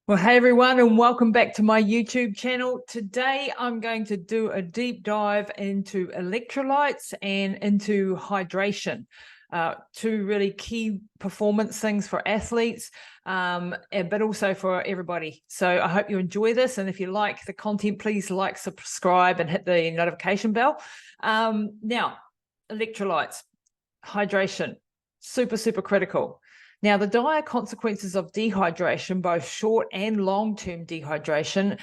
Well, hey everyone, and welcome back to my YouTube channel. Today, I'm going to do a deep dive into electrolytes and into hydration, two really key performance things for athletes, but also for everybody. So I hope you enjoy this. And if you like the content, please like, subscribe, and hit the notification bell. Now, electrolytes, hydration, super critical. Now, the dire consequences of dehydration, both short and long-term dehydration,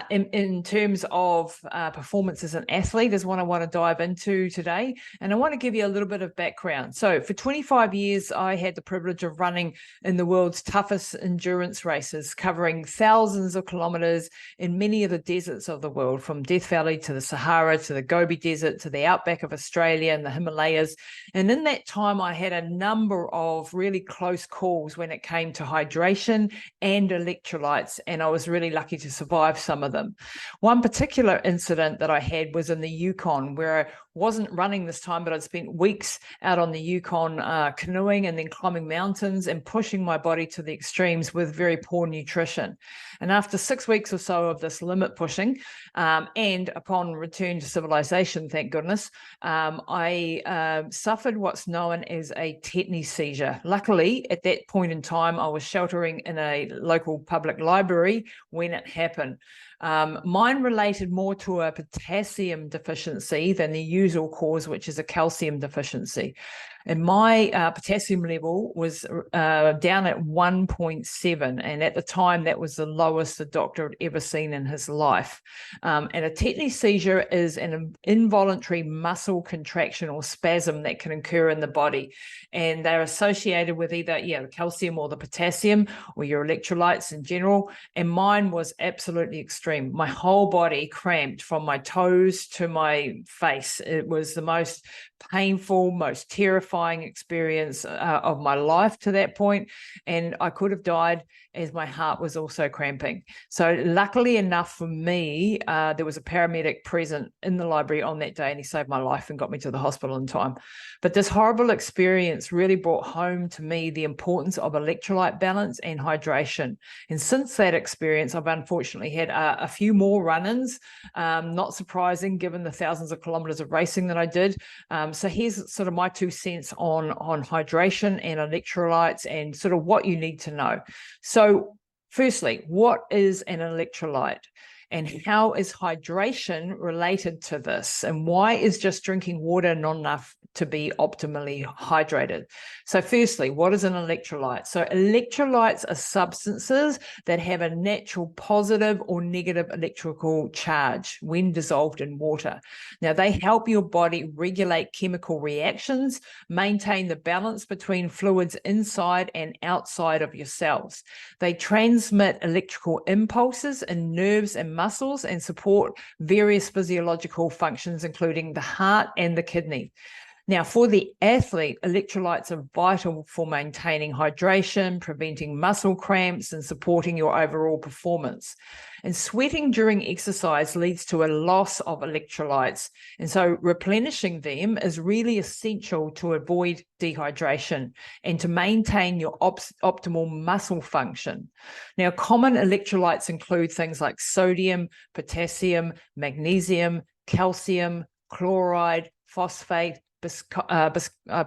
in terms of performance as an athlete, is what I want to dive into today. And I want to give you a little bit of background. So for 25 years, I had the privilege of running in the world's toughest endurance races, covering thousands of kilometers in many of the deserts of the world, from Death Valley to the Sahara, to the Gobi Desert, to the outback of Australia and the Himalayas. And in that time, I had a number of really close calls when it came to hydration and electrolytes, and I was really lucky to survive some of them. One particular incident that I had was in the Yukon, where I wasn't running this time, but I'd spent weeks out on the Yukon canoeing and then climbing mountains and pushing my body to the extremes with very poor nutrition. And after 6 weeks or so of this limit pushing, and upon return to civilization, thank goodness, I suffered what's known as a tetany seizure. Luckily, at that point in time, I was sheltering in a local public library when it happened. Mine related more to a potassium deficiency than the usual cause, which is a calcium deficiency. And my potassium level was down at 1.7. And at the time, that was the lowest the doctor had ever seen in his life. And a tetany seizure is an involuntary muscle contraction or spasm that can occur in the body. And they're associated with either the calcium or the potassium or your electrolytes in general. And mine was absolutely extreme. My whole body cramped from my toes to my face. It was the most painful, most terrifying experience of my life to that point, and I could have died, as my heart was also cramping. So luckily enough for me, there was a paramedic present in the library on that day, and he saved my life and got me to the hospital in time. But this horrible experience really brought home to me the importance of electrolyte balance and hydration. And since that experience, I've unfortunately had a few more run-ins, not surprising given the thousands of kilometers of racing that I did. So here's sort of my 2 cents on hydration and electrolytes and sort of what you need to know. So firstly, what is an electrolyte? And how is hydration related to this? And why is just drinking water not enough to be optimally hydrated? So firstly, what is an electrolyte? So electrolytes are substances that have a natural positive or negative electrical charge when dissolved in water. Now, they help your body regulate chemical reactions, maintain the balance between fluids inside and outside of your cells. They transmit electrical impulses in nerves and muscles and support various physiological functions, including the heart and the kidney. Now, for the athlete, electrolytes are vital for maintaining hydration, preventing muscle cramps, and supporting your overall performance. And sweating during exercise leads to a loss of electrolytes. And so replenishing them is really essential to avoid dehydration and to maintain your optimal muscle function. Now, common electrolytes include things like sodium, potassium, magnesium, calcium, chloride, phosphate,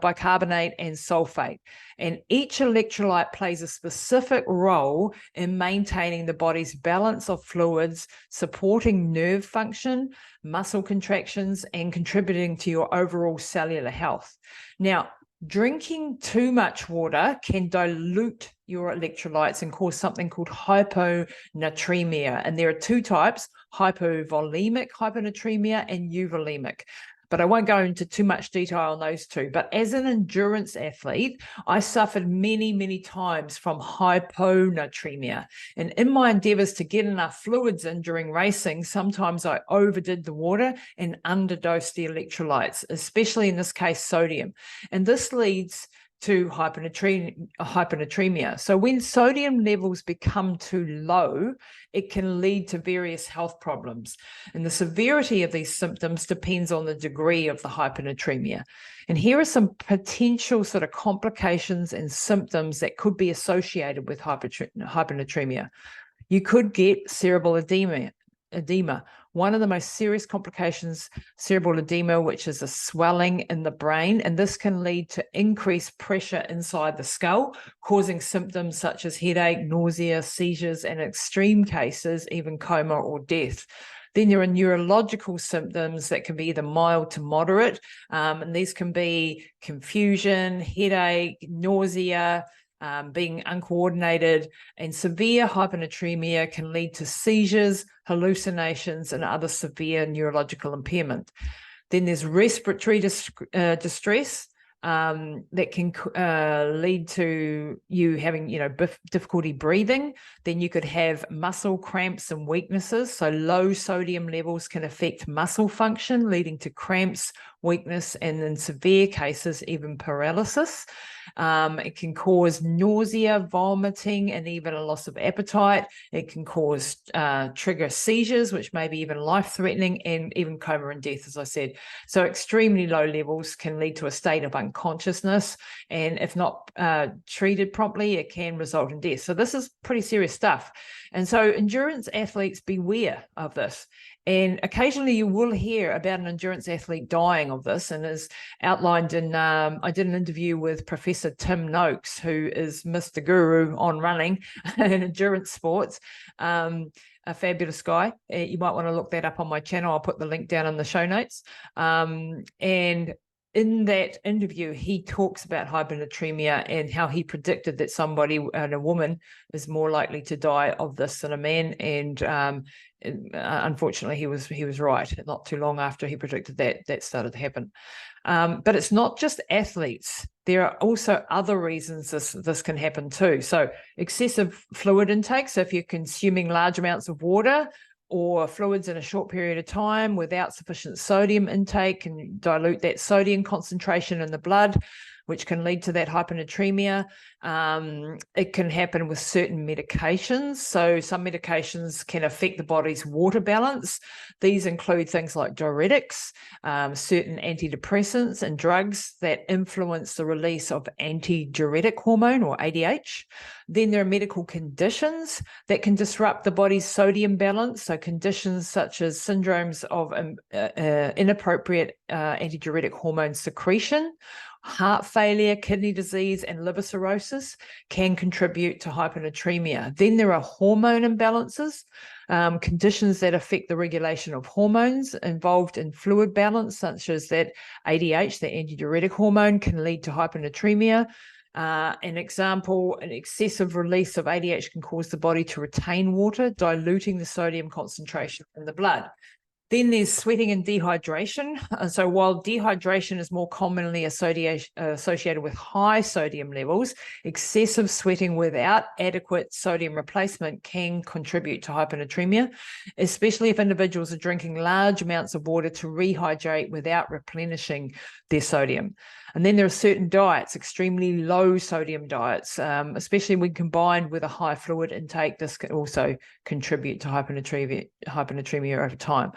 bicarbonate, and sulfate. And each electrolyte plays a specific role in maintaining the body's balance of fluids, supporting nerve function, muscle contractions, and contributing to your overall cellular health. Now, drinking too much water can dilute your electrolytes and cause something called hyponatremia. And there are 2 types: hypovolemic hyponatremia and euvolemic. But I won't go into too much detail on those 2. But as an endurance athlete, I suffered many times from hyponatremia. And in my endeavors to get enough fluids in during racing, sometimes I overdid the water and underdosed the electrolytes, especially in this case, sodium. And this leads to hyponatremia. So when sodium levels become too low, it can lead to various health problems. And the severity of these symptoms depends on the degree of the hyponatremia. And here are some potential sort of complications and symptoms that could be associated with hyponatremia. you could get cerebral edema. One of the most serious complications, cerebral edema, which is a swelling in the brain, and this can lead to increased pressure inside the skull, causing symptoms such as headache, nausea, seizures, and in extreme cases, even coma or death. Then there are neurological symptoms that can be either mild to moderate, and these can be confusion, headache, nausea, being uncoordinated, and severe hyponatremia can lead to seizures, hallucinations, and other severe neurological impairment. Then there's respiratory distress that can lead to you having, difficulty breathing. Then you could have muscle cramps and weaknesses. So low sodium levels can affect muscle function, leading to cramps, weakness, and in severe cases, even paralysis. It can cause nausea, vomiting, and even a loss of appetite. It can cause trigger seizures, which may be even life-threatening, and even coma and death, as I said. So extremely low levels can lead to a state of unconsciousness, and if not treated properly, it can result in death. So this is pretty serious stuff. And so endurance athletes, beware of this. And occasionally you will hear about an endurance athlete dying of this, and is outlined in, I did an interview with Professor Tim Noakes, who is Mr. Guru on running and endurance sports, a fabulous guy. You might want to look that up on my channel. I'll put the link down in the show notes. And in that interview, he talks about hyponatremia and how he predicted that somebody, and a woman, is more likely to die of this than a man. And unfortunately, he was right. Not too long after he predicted that started to happen. But it's not just athletes. There are also other reasons this can happen too. So excessive fluid intake. So if you're consuming large amounts of water or fluids in a short period of time without sufficient sodium intake, can dilute that sodium concentration in the blood, which can lead to that hyponatremia. It can happen with certain medications. So some medications can affect the body's water balance. These include things like diuretics, certain antidepressants, and drugs that influence the release of antidiuretic hormone, or ADH. Then there are medical conditions that can disrupt the body's sodium balance. So conditions such as syndromes of inappropriate antidiuretic hormone secretion, heart failure, kidney disease, and liver cirrhosis can contribute to hyponatremia. Then there are hormone imbalances, conditions that affect the regulation of hormones involved in fluid balance, such as that ADH, the antidiuretic hormone, can lead to hyponatremia. An example, an excessive release of ADH can cause the body to retain water, diluting the sodium concentration in the blood. Then there's sweating and dehydration. So while dehydration is more commonly associated with high sodium levels, excessive sweating without adequate sodium replacement can contribute to hyponatremia, especially if individuals are drinking large amounts of water to rehydrate without replenishing their sodium. And then there are certain diets, extremely low sodium diets, especially when combined with a high fluid intake. This can also contribute to hyponatremia over time.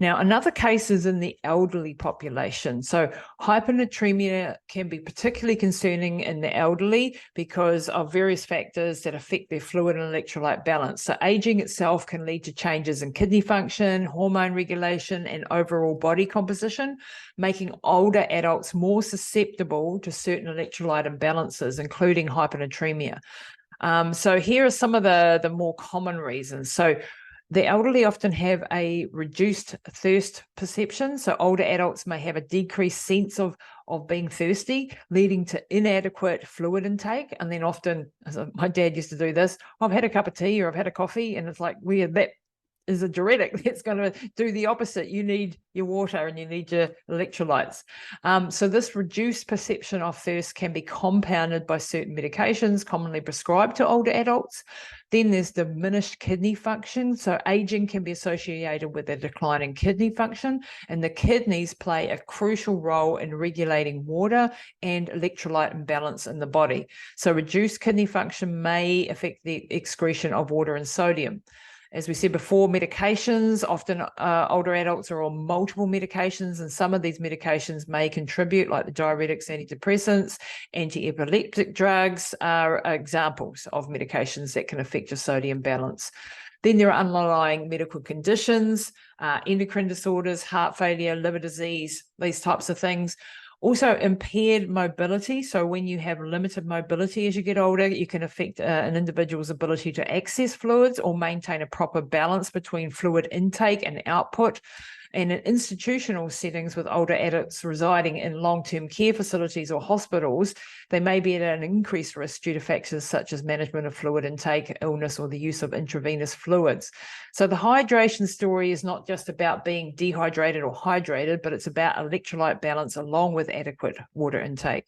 Now, another case is in the elderly population. So hyponatremia can be particularly concerning in the elderly because of various factors that affect their fluid and electrolyte balance. So aging itself can lead to changes in kidney function, hormone regulation, and overall body composition, making older adults more susceptible to certain electrolyte imbalances, including hyponatremia. So here are some of the more common reasons. So the elderly often have a reduced thirst perception. So older adults may have a decreased sense of being thirsty, leading to inadequate fluid intake. And then often, as my dad used to do this, I've had a cup of tea or I've had a coffee, and it's like, that is a diuretic that's going to do the opposite. You need your water and you need your electrolytes. So this reduced perception of thirst can be compounded by certain medications commonly prescribed to older adults. Then there's diminished kidney function. So aging can be associated with a decline in kidney function, and the kidneys play a crucial role in regulating water and electrolyte imbalance in the body. So reduced kidney function may affect the excretion of water and sodium. As we said before, medications, often older adults are on multiple medications, and some of these medications may contribute, like the diuretics, antidepressants, anti-epileptic drugs are examples of medications that can affect your sodium balance. Then there are underlying medical conditions, endocrine disorders, heart failure, liver disease, these types of things. Also impaired mobility. So when you have limited mobility as you get older, you can affect an individual's ability to access fluids or maintain a proper balance between fluid intake and output. And in institutional settings with older adults residing in long-term care facilities or hospitals, they may be at an increased risk due to factors such as management of fluid intake, illness, or the use of intravenous fluids. So the hydration story is not just about being dehydrated or hydrated, but it's about electrolyte balance along with adequate water intake.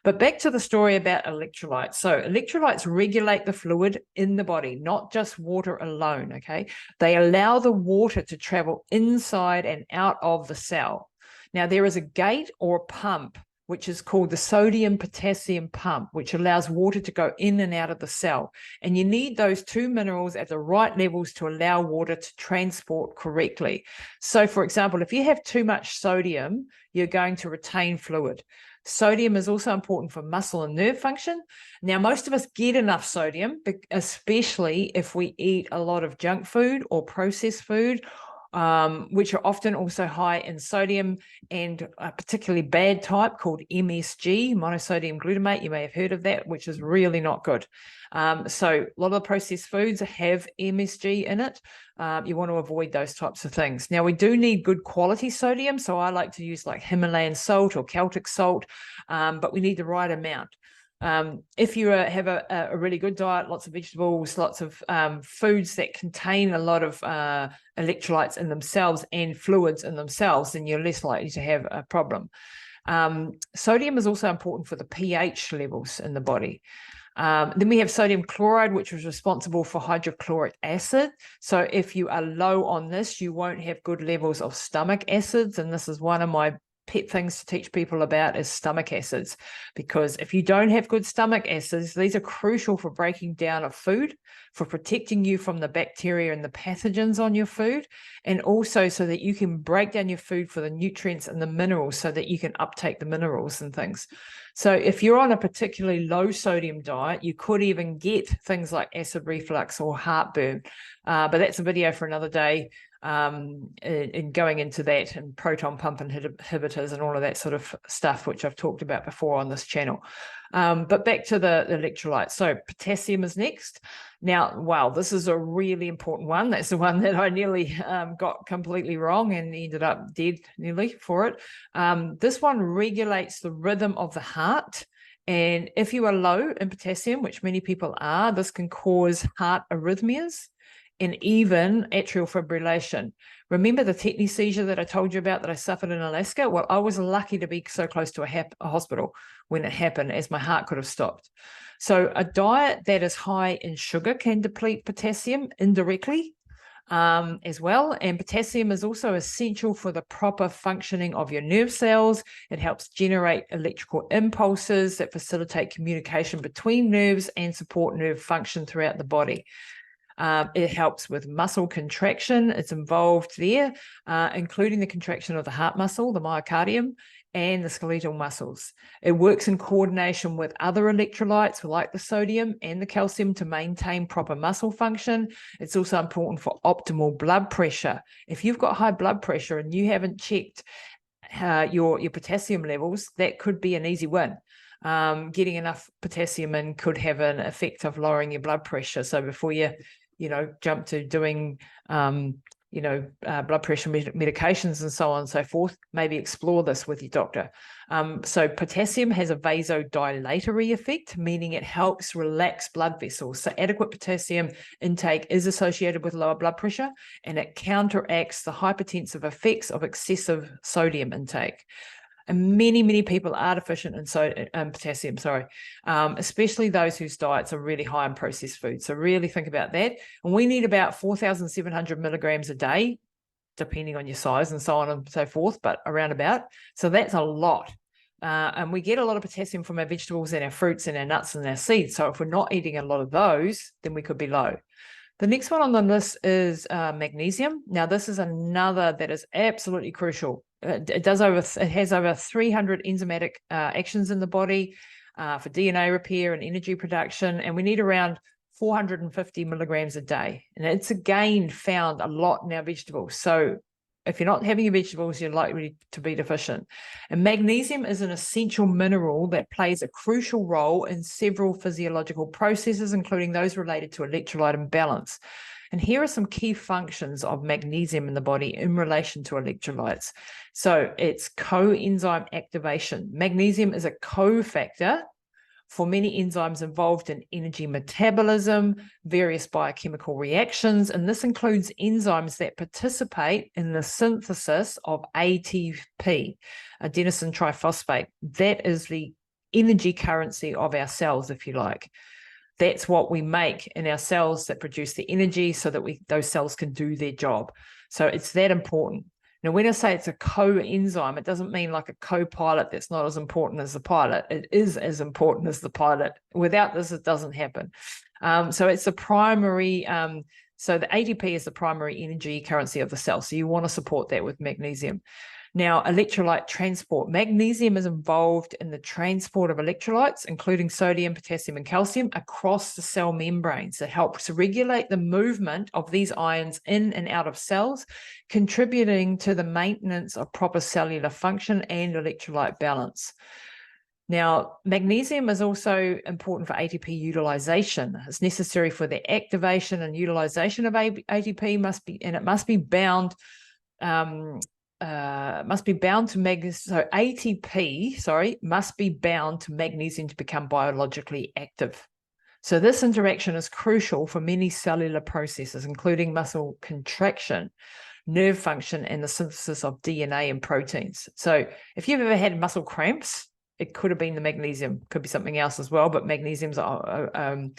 But back to the story about electrolytes. So electrolytes regulate the fluid in the body, not just water alone, okay? They allow the water to travel inside and out of the cell. Now, there is a gate or a pump, which is called the sodium-potassium pump, which allows water to go in and out of the cell. And you need those two minerals at the right levels to allow water to transport correctly. So, for example, if you have too much sodium, you're going to retain fluid. Sodium is also important for muscle and nerve function. Now, most of us get enough sodium, especially if we eat a lot of junk food or processed food, which are often also high in sodium, and a particularly bad type called MSG, monosodium glutamate. You may have heard of that, which is really not good. So a lot of the processed foods have MSG in it. You want to avoid those types of things. Now, we do need good quality sodium, so I like to use like Himalayan salt or Celtic salt, but we need the right amount. If you have a really good diet, lots of vegetables, lots of foods that contain a lot of electrolytes in themselves and fluids in themselves, then you're less likely to have a problem. Sodium is also important for the pH levels in the body. Then we have sodium chloride, which is responsible for hydrochloric acid. So if you are low on this, you won't have good levels of stomach acids. And this is one of my pet things to teach people about is stomach acids, because if you don't have good stomach acids, these are crucial for breaking down of food, for protecting you from the bacteria and the pathogens on your food, and also so that you can break down your food for the nutrients and the minerals so that you can uptake the minerals and things. So if you're on a particularly low sodium diet, you could even get things like acid reflux or heartburn, but that's a video for another day. In going into that and proton pump inhibitors and all of that sort of stuff, which I've talked about before on this channel. But back to the electrolytes. So potassium is next. Now, wow, this is a really important one. That's the one that I nearly got completely wrong and ended up dead nearly for it. This one regulates the rhythm of the heart. And if you are low in potassium, which many people are, this can cause heart arrhythmias and even atrial fibrillation. Remember the tetany seizure that I told you about that I suffered in Alaska? Well, I was lucky to be so close to a hospital when it happened, as my heart could have stopped. So a diet that is high in sugar can deplete potassium indirectly as well. And potassium is also essential for the proper functioning of your nerve cells. It helps generate electrical impulses that facilitate communication between nerves and support nerve function throughout the body. It helps with muscle contraction. It's involved there, including the contraction of the heart muscle, the myocardium, and the skeletal muscles. It works in coordination with other electrolytes like the sodium and the calcium to maintain proper muscle function. It's also important for optimal blood pressure. If you've got high blood pressure and you haven't checked your potassium levels, that could be an easy win. Getting enough potassium in could have an effect of lowering your blood pressure. So before you jump to doing, blood pressure medications and so on and so forth, maybe explore this with your doctor. So potassium has a vasodilatory effect, meaning it helps relax blood vessels. So adequate potassium intake is associated with lower blood pressure, and it counteracts the hypertensive effects of excessive sodium intake. And many people are deficient in potassium, especially those whose diets are really high in processed food. So really think about that. And we need about 4,700 milligrams a day, depending on your size and so on and so forth, but around about. So that's a lot. And we get a lot of potassium from our vegetables and our fruits and our nuts and our seeds. So if we're not eating a lot of those, then we could be low. The next one on the list is magnesium. Now, this is another that is absolutely crucial. It has over 300 enzymatic actions in the body for DNA repair and energy production, and we need around 450 milligrams a day. And it's again found a lot in our vegetables. So if you're not having your vegetables, you're likely to be deficient. And magnesium is an essential mineral that plays a crucial role in several physiological processes, including those related to electrolyte imbalance. And here are some key functions of magnesium in the body in relation to electrolytes. So it's coenzyme activation. Magnesium is a cofactor for many enzymes involved in energy metabolism, various biochemical reactions, and this includes enzymes that participate in the synthesis of ATP, adenosine triphosphate. That is the energy currency of our cells, if you like. That's what we make in our cells that produce the energy so that those cells can do their job. So it's that important. Now, when I say it's a coenzyme, it doesn't mean like a co-pilot that's not as important as the pilot. It is as important as the pilot. Without this, it doesn't happen. So it's the primary, so the ATP is the primary energy currency of the cell. So you want to support that with magnesium. Now, electrolyte transport. Magnesium is involved in the transport of electrolytes, including sodium, potassium, and calcium, across the cell membranes. It helps regulate the movement of these ions in and out of cells, contributing to the maintenance of proper cellular function and electrolyte balance. Now, magnesium is also important for ATP utilization. It's necessary for the activation and utilization of ATP, and it must be bound to magnesium. So ATP, must be bound to magnesium to become biologically active. So this interaction is crucial for many cellular processes, including muscle contraction, nerve function, and the synthesis of DNA and proteins. So if you've ever had muscle cramps, it could have been the magnesium, could be something else as well, but magnesium's low-hanging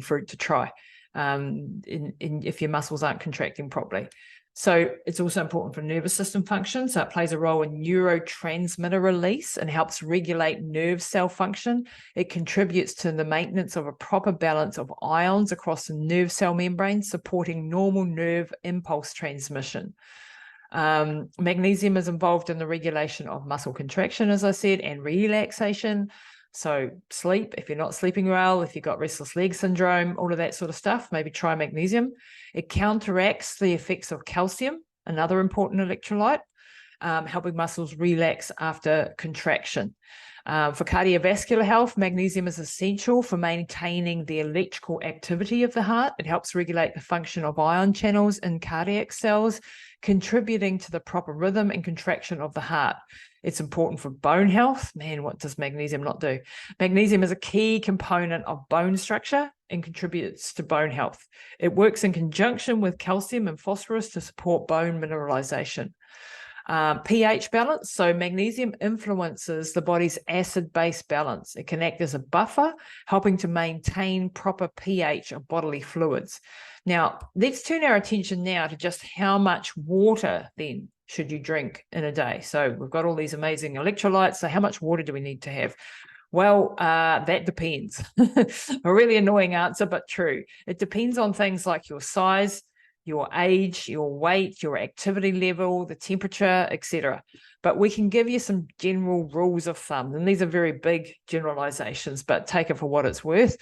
fruit to try if your muscles aren't contracting properly. So it's also important for nervous system function. So it plays a role in neurotransmitter release and helps regulate nerve cell function. It contributes to the maintenance of a proper balance of ions across the nerve cell membrane, supporting normal nerve impulse transmission. Magnesium is involved in the regulation of muscle contraction, as I said, and relaxation. So sleep, if you're not sleeping well, if you've got restless leg syndrome, all of that sort of stuff, maybe try magnesium. It counteracts the effects of calcium, another important electrolyte, helping muscles relax after contraction. For cardiovascular health, magnesium is essential for maintaining the electrical activity of the heart. It helps regulate the function of ion channels in cardiac cells, contributing to the proper rhythm and contraction of the heart. It's important for bone health. Man, what does magnesium not do? Magnesium is a key component of bone structure and contributes to bone health. It works in conjunction with calcium and phosphorus to support bone mineralization. pH balance. So magnesium influences the body's acid-base balance. It can act as a buffer, helping to maintain proper pH of bodily fluids. Now, let's turn our attention now to just how much water then should you drink in a day. So we've got all these amazing electrolytes. So how much water do we need to have? Well, that depends. A really annoying answer, but true. It depends on things like your size, your age, your weight, your activity level, the temperature, etc. But we can give you some general rules of thumb, and these are very big generalizations, but take it for what it's worth.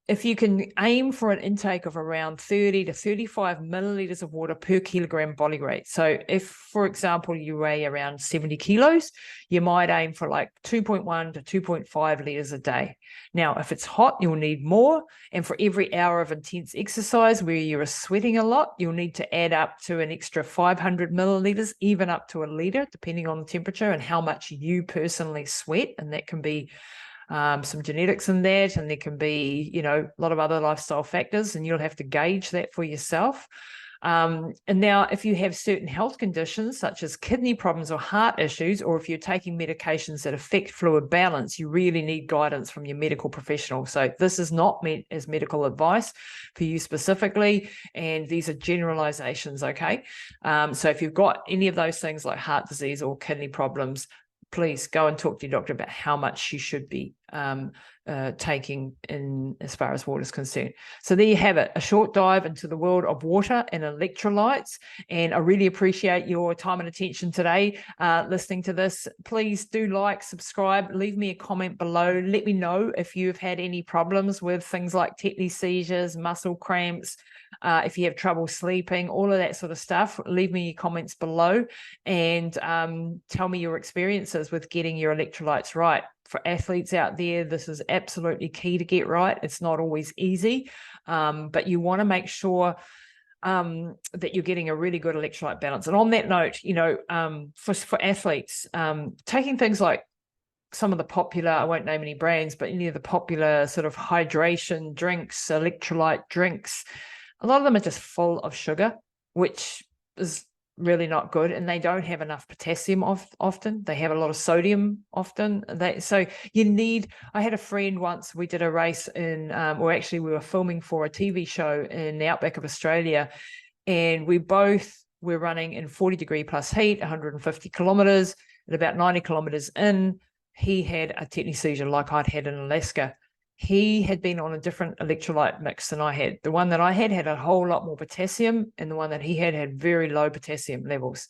If you can aim for an intake of around 30 to 35 milliliters of water per kilogram body weight. So if, for example, you weigh around 70 kilos, you might aim for like 2.1 to 2.5 liters a day. Now, if it's hot, you'll need more. And for every hour of intense exercise where you're sweating a lot, you'll need to add up to an extra 500 milliliters, even up to a liter, depending on the temperature and how much you personally sweat. And that can be some genetics in that, and there can be, a lot of other lifestyle factors, and you'll have to gauge that for yourself. And now, if you have certain health conditions, such as kidney problems or heart issues, or if you're taking medications that affect fluid balance, you really need guidance from your medical professional. So this is not meant as medical advice for you specifically, and these are generalizations, okay? So if you've got any of those things like heart disease or kidney problems, please go and talk to your doctor about how much you should be taking in as far as water is concerned. So there you have it, a short dive into the world of water and electrolytes. And I really appreciate your time and attention today listening to this. Please do like, subscribe, leave me a comment below. Let me know if you've had any problems with things like tetany seizures, muscle cramps, if you have trouble sleeping, all of that sort of stuff. Leave me your comments below and tell me your experiences with getting your electrolytes right. For athletes out there, this is absolutely key to get right. It's not always easy, but you want to make sure that you're getting a really good electrolyte balance. And on that note, for athletes, taking things like some of the popular, I won't name any brands, but any of the popular sort of hydration drinks, electrolyte drinks, a lot of them are just full of sugar, which is really not good, and they don't have enough potassium often. They have a lot of sodium often. So you need, I had a friend once, we did a race in, or actually we were filming for a TV show in the outback of Australia, and we both were running in 40-degree plus heat, 150 kilometers, at about 90 kilometers in, he had a tetany seizure like I'd had in Alaska. He had been on a different electrolyte mix than I had. The one that I had a whole lot more potassium, and the one that he had very low potassium levels.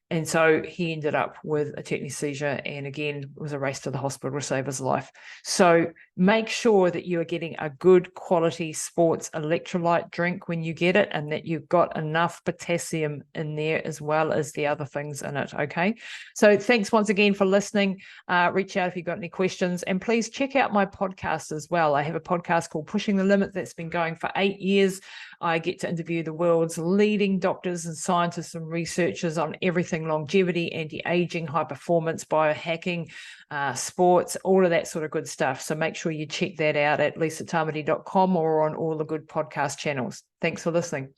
And so he ended up with a tetany seizure, and again, it was a race to the hospital to save his life. So make sure that you are getting a good quality sports electrolyte drink when you get it, and that you've got enough potassium in there as well as the other things in it, okay? So thanks once again for listening. Reach out if you've got any questions, and please check out my podcast as well. I have a podcast called Pushing the Limit that's been going for 8 years. I get to interview the world's leading doctors and scientists and researchers on everything longevity, anti-aging, high performance, biohacking, sports, all of that sort of good stuff. So make sure you check that out at lisatamati.com or on all the good podcast channels. Thanks for listening.